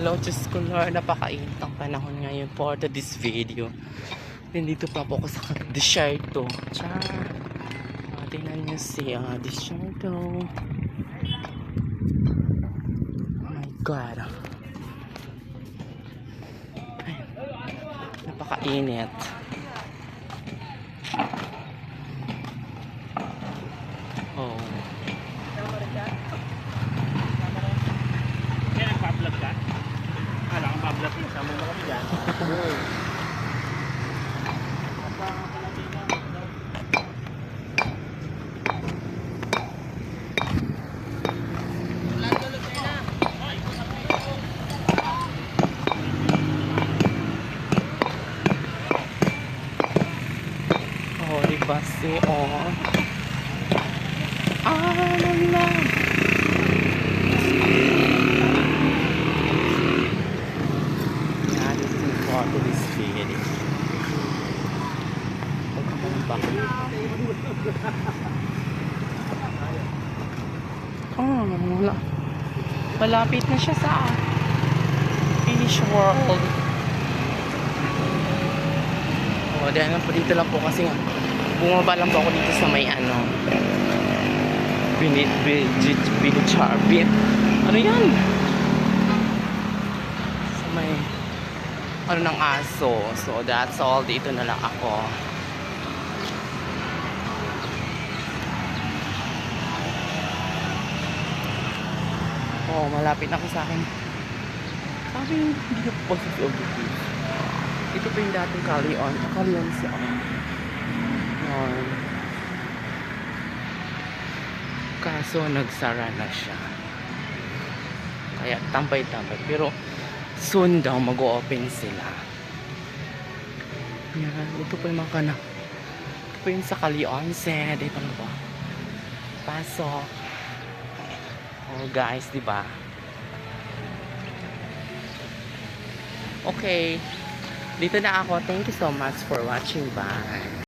Hello, Diyos ko Lord, napakainit ang panahon ngayon for this video. Nandito pa po ako sa desierto. Char. Tingnan niyo si desierto. Oh my God. Ay, napakainit. Oh. Kaya nagpa-vlog ka? Kala kang pa-vlog mo. Sama mo kami dyan. Oh, diba si Lala. That is important to this video. Wala. Malapit na siya sa finish world. Dahil po dito lang po kasi nga bumaba lang po ako dito sa may Bincharbit. Ano yan? Sa may ng aso. So that's all. Dito na lang ako. Oh, malapit na ako sa akin. Sabi hindi na po sa objective. Ito po yung dating Calion. Calion siya. Yan. Kaso nagsara na siya. Kaya tambay-tambay. Pero soon daw mag-o-open sila. Yan. Ito po yung mga kanak. Ito po yung sa Calion. Dito na po. Pasok. Oh guys, diba? Okay. Dito na ako. Thank you so much for watching. Bye.